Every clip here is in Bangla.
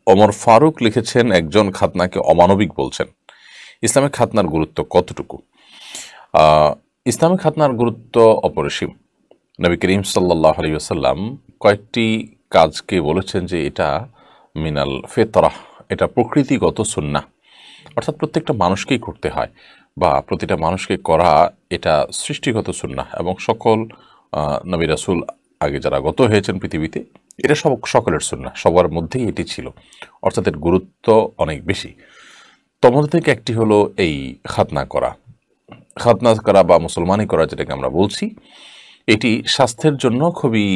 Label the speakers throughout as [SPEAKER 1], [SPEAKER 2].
[SPEAKER 1] ওমর ফারুক লিখেছেন, একজন খাতনাকে অমানবিক বলছেন। ইসলামে খাতনার গুরুত্ব কতটুকু? আহ, ইসলামে খাতনার গুরুত্ব অপরিসীম। নবী করিম সাল্লাল্লাহু আলাইহি ওয়াসাল্লাম কয়েকটি কাজকে বলেছেন যে এটা মিনাল ফেতরাহ, এটা প্রকৃতিগত সুন্নাহ, অর্থাৎ প্রত্যেকটা মানুষকেই করতে হয় বা প্রতিটা মানুষকে করা এটা সৃষ্টিগত সুন্নাহ। এবং সকল নবী রাসূল আগে যারা গত হয়েছেন পৃথিবীতে, এটা সকলের সুন্নাহ, সবার মধ্যেই এটি ছিল, অর্থাৎ এর গুরুত্ব অনেক বেশি। তোমাদের থেকে একটি হলো এই খাতনা করা। খাতনা করা বা মুসলমানি করা, যেটাকে আমরা বলছি, এটি স্বাস্থ্যের জন্য খুবই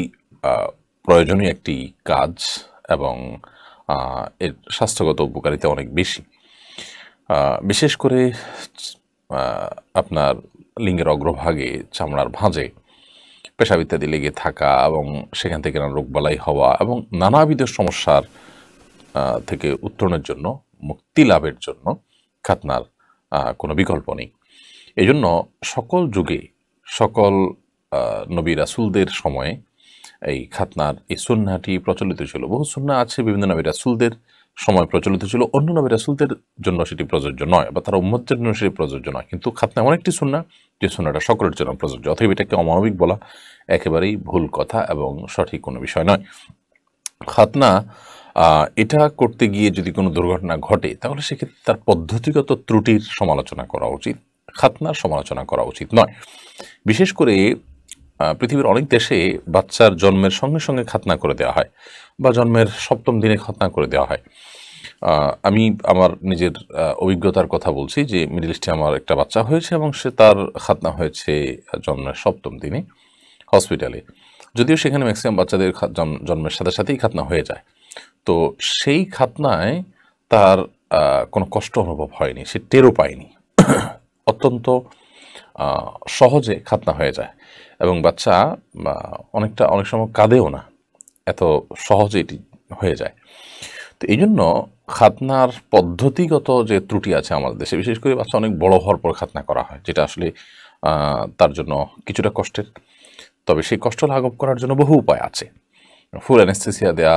[SPEAKER 1] প্রয়োজনীয় একটি কাজ এবং এর স্বাস্থ্যগত উপকারিতা অনেক বেশি। বিশেষ করে আপনার লিঙ্গের অগ্রভাগে চামড়ার ভাঁজে পেশাব ইত্যাদি লেগে থাকা এবং সেখান থেকে নানা রোগবালাই হওয়া এবং নানাবিধ সমস্যার থেকে উত্তরণের জন্য, মুক্তি লাভের জন্য খাতনার কোনো বিকল্প নেই। এই জন্য সকল যুগে, সকল নবী রাসূলদের সময়ে এই খাতনার এই সুন্নাহটি প্রচলিত ছিল। বহু সুন্নাহ আছে বিভিন্ন নবী রাসূলদের সময় প্রচলিত ছিল, অন্য নবী রাসূলদের জন্য সেটি প্রযোজ্য নয় বা তারা উম্মতের জন্য সেটি প্রযোজ্য নয়। কিন্তু খাতনা এমন একটি সুন্নাহ যে সুন্নাহটা সকলের জন্য প্রযোজ্য। অতএব এটাকে অমানবিক বলা একেবারেই ভুল কথা এবং সঠিক কোনো বিষয় নয়। খাতনা এটা করতে গিয়ে যদি কোনো দুর্ঘটনা ঘটে, তাহলে সেক্ষেত্রে তার পদ্ধতিগত ত্রুটির সমালোচনা করা উচিত, খাতনার সমালোচনা করা উচিত নয়। বিশেষ করে পৃথিবীর অনেক দেশে বাচ্চার জন্মের সঙ্গে সঙ্গে খাতনা করে দেওয়া হয় বা জন্মের 7ম দিনে খাতনা করে দেওয়া হয়। আমি আমার নিজের অভিজ্ঞতার কথা বলছি যে মিডল ইস্টে আমার একটা বাচ্চা হয়েছে এবং তার খাতনা হয়েছে জন্মের 7ম দিনে হসপিটালে। যদিও সেখানে ম্যাক্সিমাম বাচ্চাদের জন্মের সাথে সাথেই খাতনা হয়ে যায়। তো সেই খাতনায় তার কোনো কষ্ট অনুভব হয়নি, সে টেরও পায়নি। অত্যন্ত সহজে খাতনা হয়ে যায় এবং বাচ্চা অনেক সময় কাঁদেও না, এত সহজে এটি হয়ে যায়। তো এই জন্য খাতনার পদ্ধতিগত যে ত্রুটি আছে আমাদের দেশে, বিশেষ করে বাচ্চা অনেক বড় হওয়ার পর খাতনা করা হয়, যেটা আসলে তার জন্য কিছুটা কষ্টের। তবে সেই কষ্ট লাঘব করার জন্য বহু উপায় আছে। ফুল অ্যানেস্থেসিয়া দেয়া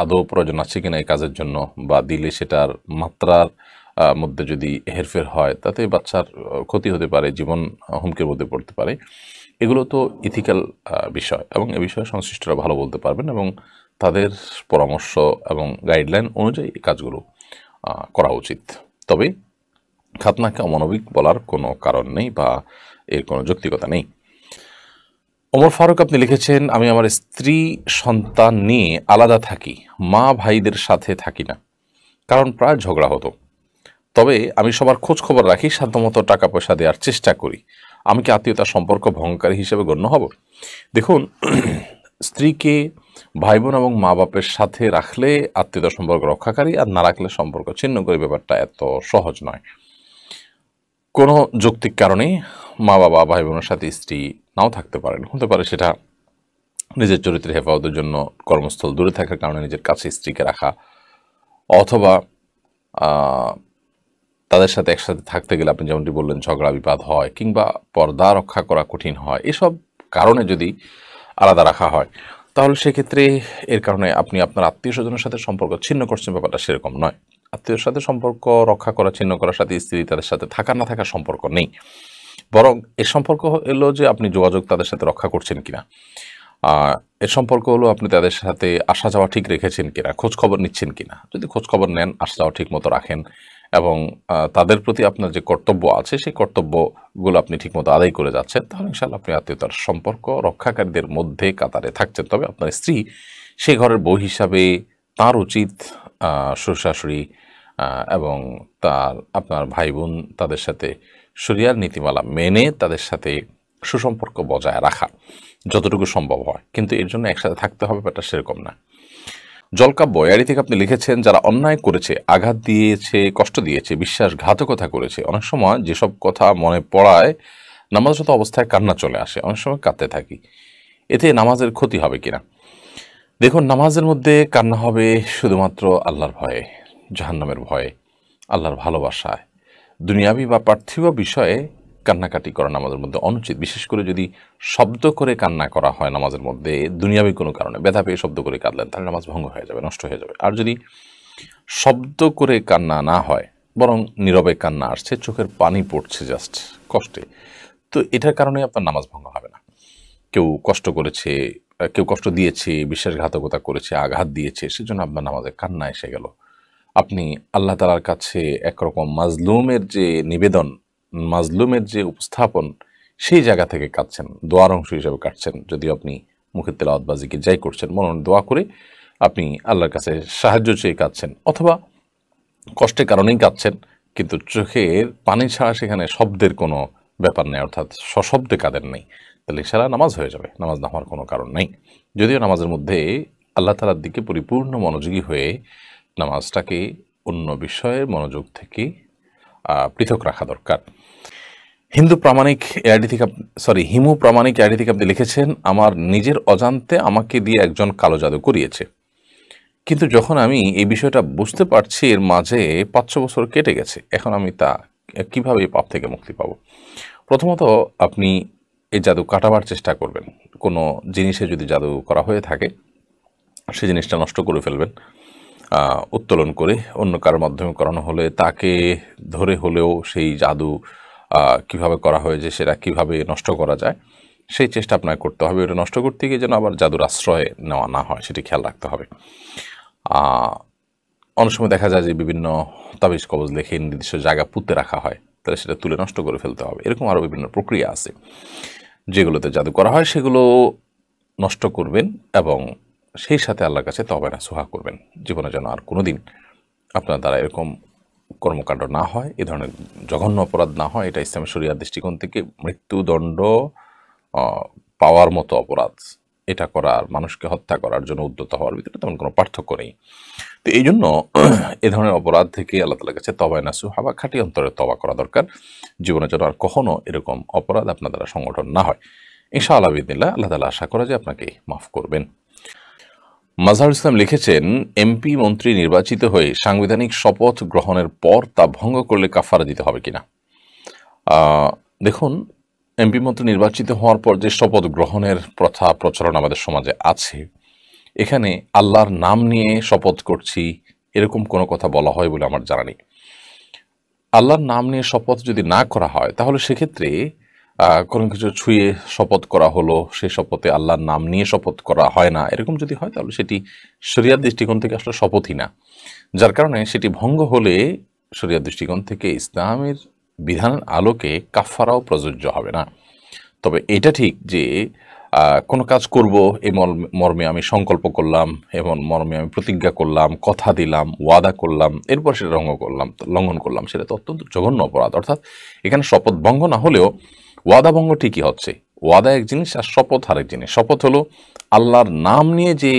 [SPEAKER 1] আদৌ প্রয়োজন আছে কিনা এই কাজের জন্য, বা দিলে সেটার মাত্রার মধ্যে যদি হেরফের হয় তাতে বাচ্চার ক্ষতি হতে পারে, জীবন হুমকির মধ্যে পড়তে পারে। এগুলো তো ইথিক্যাল বিষয় এবং এ বিষয়ে সংশ্লিষ্টরা ভালো বলতে পারবেন এবং তাদের পরামর্শ এবং গাইডলাইন অনুযায়ী এই কাজগুলো করা উচিত। তবে খাতনাকে অমানবিক বলার কোনো কারণ নেই বা এর কোনো যৌক্তিকতা নেই। ওমর ফারুক আপনি লিখেছেন, আমি আমার স্ত্রী সন্তান নিয়ে আলাদা থাকি, মা ভাইদের সাথে থাকি না, কারণ প্রায় ঝগড়া হতো। তবে আমি সবার খোঁজ খবর রাখি, সাধ্যমতো টাকা পয়সা দেওয়ার চেষ্টা করি। আমি কি আত্মীয়তার সম্পর্ক ভঙ্গকারী হিসেবে গণ্য হব? দেখুন, স্ত্রীকে ভাই বোন এবং মা বাপের সাথে রাখলে আত্মীয়তার সম্পর্ক রক্ষাকারী, আর না রাখলে সম্পর্ক ছিন্ন করে, ব্যাপারটা এত সহজ নয়। কোনো যৌক্তিক কারণে মা বাবা ভাই বোনের সাথে স্ত্রী নাও থাকতে পারেন, হতে পারে সেটা নিজের চরিত্রের হেফাজতের জন্য কর্মস্থল দূরে থাকার কারণে নিজের কাছে স্ত্রীকে রাখা, অথবা তাদের সাথে একসাথে থাকতে গেলে আপনি যেমনটি বললেন ঝগড়া বিবাদ হয় কিংবা পর্দা রক্ষা করা কঠিন হয়, এসব কারণে যদি আলাদা রাখা হয়, তাহলে সেক্ষেত্রে এর কারণে আপনি আপনার আত্মীয় স্বজনের সাথে সম্পর্ক ছিন্ন করছেন, ব্যাপারটা সেরকম নয়। আত্মীয়র সাথে সম্পর্ক রক্ষা করা, ছিন্ন করার সাথে স্ত্রী তাদের সাথে থাকা না থাকার সম্পর্ক নেই, বরং এর সম্পর্ক এলো যে আপনি যোগাযোগ তাদের সাথে রক্ষা করছেন কিনা। এর সম্পর্ক হলো আপনি তাদের সাথে আসা যাওয়া ঠিক রেখেছেন কিনা, খোঁজ খবর নিচ্ছেন কিনা। যদি খোঁজ খবর নেন, আসা যাওয়া ঠিক মতো রাখেন এবং তাদের প্রতি আপনার যে কর্তব্য আছে সেই কর্তব্যগুলো আপনি ঠিকমতো আদায় করে যাচ্ছেন, তাহলে ইনশাআল্লাহ আপনি আত্মীয়তার সম্পর্ক রক্ষাকারীদের মধ্যে কাতারে থাকছেন। তবে আপনার স্ত্রী সেই ঘরের বউ হিসাবে তার উচিত শ্বশুর শাশুড়ি এবং আপনার ভাই বোন তাদের সাথে শরিয়ার নীতিমালা মেনে তাদের সাথে সুসম্পর্ক বজায় রাখা যতটুকু সম্ভব হয়, কিন্তু এর জন্য একসাথে থাকতে হবে ব্যাপারটা সেরকম না। জলকাব্য এয়ারি থেকে আপনি লিখেছেন, যারা অন্যায় করেছে, আঘাত দিয়েছে, কষ্ট দিয়েছে, বিশ্বাসঘাতকতা করেছে, অনেক সময় যেসব কথা মনে পড়ায় নামাজরত অবস্থায় কান্না চলে আসে, অনেক সময় কাঁদতে থাকি, এতে নামাজের ক্ষতি হবে কিনা? দেখুন, নামাজের মধ্যে কান্না হবে শুধুমাত্র আল্লাহর ভয়ে, জাহান্নামের ভয়ে, আল্লাহর ভালোবাসায়। দুনিয়াবি বা পার্থিব বিষয়ে কান্নাকাটি করা নামাজের মধ্যে অনুচিত। বিশেষ করে যদি শব্দ করে কান্না করা হয় নামাজের মধ্যে, দুনিয়াবি কোনো কারণে ব্যথা পেয়ে শব্দ করে কাঁদলেন, তাহলে নামাজ ভঙ্গ হয়ে যাবে, নষ্ট হয়ে যাবে। আর যদি শব্দ করে কান্না না হয়, বরং নীরবে কান্না আসছে, চোখের পানি পড়ছে জাস্ট কষ্টে, তো এটার কারণে আপনার নামাজ ভঙ্গ হবে না। কেউ কষ্ট করেছে, কেউ কষ্ট দিয়েছে, বিশ্বাসঘাতকতা করেছে, আঘাত দিয়েছে, সেজন্য আপনার নামাজে কান্না এসে গেল। আপনি আল্লাহ তাআলার কাছে একরকম মাজলুমের যে নিবেদন, মাজলুমের যে উপস্থাপন, সেই জায়গা থেকে কাঁদছেন, দোয়ার অংশ হিসেবে কাটছেন। যদিও আপনি মুখের তেলাওয়াত বা জিকির যাই করছেন, মনে মনে দোয়া করে আপনি আল্লাহর কাছে সাহায্য চেয়ে কাঁদছেন, অথবা কষ্টের কারণেই কাঁদছেন, কিন্তু চোখের পানি ছাড়া সেখানে শব্দের কোনো ব্যাপার নেই, অর্থাৎ সশব্দে কাঁদেন নেই, তাহলে সারা নামাজ হয়ে যাবে, নামাজ না হওয়ার কোনো কারণ নেই। যদিও নামাজের মধ্যে আল্লাহ তাআলার দিকে পরিপূর্ণ মনোযোগী হয়ে নামাজটাকে অন্য বিষয়ের মনোযোগ থেকে পৃথক রাখা দরকার। হিমু প্রামাণিক এআইডি থেকে আপনি লিখেছেন, আমার নিজের অজান্তে আমাকে দিয়ে একজন কালো জাদু করিয়েছে, কিন্তু যখন আমি এই বিষয়টা বুঝতে পারছি এর মাঝে 500 বছর কেটে গেছে, এখন আমি কিভাবে এই পাপ থেকে মুক্তি পাবো? প্রথমত আপনি এই জাদু কাটাবার চেষ্টা করবেন। কোনো জিনিসে যদি জাদু করা হয়ে থাকে, সেই জিনিসটা নষ্ট করে ফেলবেন, উত্তোলন করে। অন্য কারোর মাধ্যমে করানো হলে তাকে ধরে হলেও সেই জাদু কিভাবে করা হয়েছে, সেটা কিভাবে নষ্ট করা যায়, সেই চেষ্টা আপনাকে করতে হবে। ওটা নষ্ট করতে গিয়ে যেন আবার জাদুর আশ্রয় নেওয়া না হয়, সেটি খেয়াল রাখতে হবে। অনেক সময় দেখা যায় যে বিভিন্ন তাবিজ কবজ লিখে নির্দিষ্ট জায়গা পুঁতে রাখা হয়, তাহলে সেটা তুলে নষ্ট করে ফেলতে হবে। এরকম আরও বিভিন্ন প্রক্রিয়া আছে যেগুলোতে জাদু করা হয়, সেগুলো নষ্ট করবেন এবং সেই সাথে আল্লাহর কাছে তওবা নাসুহা করবেন, জীবনে যেন আর কোনোদিন আপনার দ্বারা এরকম কর্মকাণ্ড না হয়, এ ধরনের জঘন্য অপরাধ না হয়। এটা ইসলামের শরিয়ার দৃষ্টিকোণ থেকে মৃত্যুদণ্ড পাওয়ার মতো অপরাধ। এটা করার, মানুষকে হত্যা করার জন্য উদ্যত হওয়ার ভিতরে তেমন কোনো পার্থক্য নেই। তো এই জন্য এ ধরনের অপরাধ থেকে আল্লাহ তাআলার কাছে তওবা নাসুহা বা খাঁটি অন্তরে তওবা করা দরকার, জীবনে যেন আর কখনো এরকম অপরাধ আপনার দ্বারা সংগঠন না হয়। ইনশাআল্লাহ বিদিনিল্লাহ আল্লাহ তাআলা আশা করা যে আপনাকে মাফ করবেন। মাজহারুল ইসলাম লিখেছেন, এমপি মন্ত্রী নির্বাচিত হয়ে সাংবিধানিক শপথ গ্রহণের পর তা ভঙ্গ করলে কাফারা দিতে হবে কিনা। দেখুন, এমপি মন্ত্রী নির্বাচিত হওয়ার পর যে শপথ গ্রহণের প্রথা প্রচলন আমাদের সমাজে আছে, এখানে আল্লাহর নাম নিয়ে শপথ করছি এরকম কোনো কথা বলা হয় বলে আমার জানা নেই। আল্লাহর নাম নিয়ে শপথ যদি না করা হয়, তাহলে সেক্ষেত্রে কোনো কিছু ছুঁয়ে শপথ করা হলো, সেই শপথে আল্লাহর নাম নিয়ে শপথ করা হয় না, এরকম যদি হয় তাহলে সেটি শরিয়ার দৃষ্টিকোণ থেকে আসলে শপথই না, যার কারণে সেটি ভঙ্গ হলে শরিয়ার দৃষ্টিকোণ থেকে ইসলামের বিধানের আলোকে কাফারাও প্রযোজ্য হবে না। তবে এটা ঠিক যে কোনো কাজ করব এই মর্মে আমি সংকল্প করলাম, এমন মর্মে আমি প্রতিজ্ঞা করলাম, কথা দিলাম, ওয়াদা করলাম, এরপর সেটা লঙ্ঘন করলাম, সেটা তো অত্যন্ত জঘন্য অপরাধ। অর্থাৎ এখানে শপথ ভঙ্গ না হলেও ওয়াদা ভঙ্গ ঠিকই হচ্ছে। ওয়াদা এক জিনিস আর শপথ আরেক জিনিস। শপথ হলো আল্লাহর নাম নিয়ে যে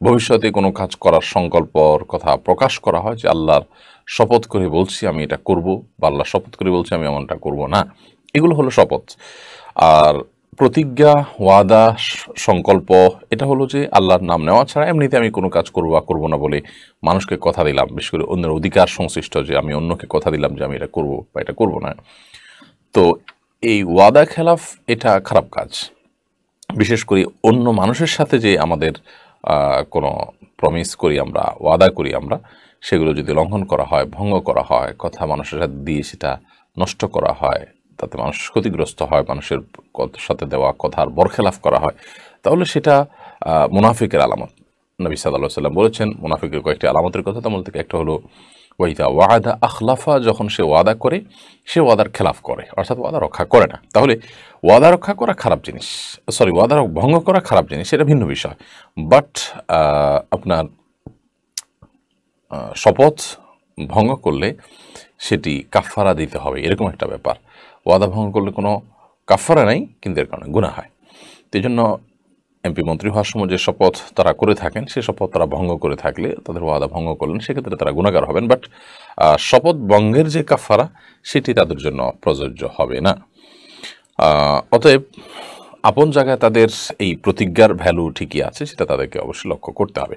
[SPEAKER 1] ভবিষ্যতে কোনো কাজ করার সংকল্পর কথা প্রকাশ করা হয়, যে আল্লাহর শপথ করে বলছি আমি এটা করব, বা আল্লাহ শপথ করে বলছি আমি এমনটা করব না, এগুলো হলো শপথ। আর প্রতিজ্ঞা, ওয়াদা, সংকল্প, এটা হলো যে আল্লাহর নাম নেওয়া ছাড়া এমনিতে আমি কোনো কাজ করবো বা করবো না বলে মানুষকে কথা দিলাম, বিশেষ করে অন্যের অধিকার সংশ্লিষ্ট, যে আমি অন্যকে কথা দিলাম যে আমি এটা করবো বা এটা করবো না। তো এই ওয়াদা খেলাফ এটা খারাপ কাজ। বিশেষ করে অন্য মানুষের সাথে যে আমাদের কোনো প্রমিস করি আমরা, ওয়াদা করি আমরা, সেগুলো যদি লঙ্ঘন করা হয়, ভঙ্গ করা হয়, কথা মানুষের সাথে দিয়ে সেটা নষ্ট করা হয়, তাতে মানুষ ক্ষতিগ্রস্ত হয়, মানুষের সাথে দেওয়া কথার বরখেলাফ করা হয়, তাহলে সেটা মুনাফিকের আলামত। নবী সাল্লাল্লাহু আলাইহি ওয়াসাল্লাম বলেছেন মুনাফিকের কয়েকটি আলামতের কথা, তার মধ্যে থেকে একটা হলো ওয়াইদা ওয়াদা আখলাফা, যখন সে ওয়াদা করে সে ওয়াদার খেলাফ করে, অর্থাৎ ওয়াদা রক্ষা করে না। তাহলে ওয়াদা রক্ষা করা খারাপ জিনিস, ওয়াদা ভঙ্গ করা খারাপ জিনিস, সেটা ভিন্ন বিষয়। বাট আপনার শপথ ভঙ্গ করলে সেটি কাফারা দিতে হবে, এরকম একটা ব্যাপার। ওয়াদা ভঙ্গ করলে কোনো কাফারা নাই, কিন্তু এর কারণে গুনাহ হয়। তো এই জন্য এমপি মন্ত্রী হওয়ার সময় যে শপথ তারা করে থাকেন, সে শপথ তারা ভঙ্গ করে থাকলে, তাদের ওয়াদা ভঙ্গ করলেন, সেক্ষেত্রে তারা গুনাহগার হবেন। বাট শপথ ভঙ্গের যে কাফারা, সেটি তাদের জন্য প্রযোজ্য হবে না। অতএব আপন জায়গায় তাদের এই প্রতিজ্ঞার ভ্যালু ঠিকই আছে, সেটা তাদেরকে অবশ্যই লক্ষ্য করতে হবে।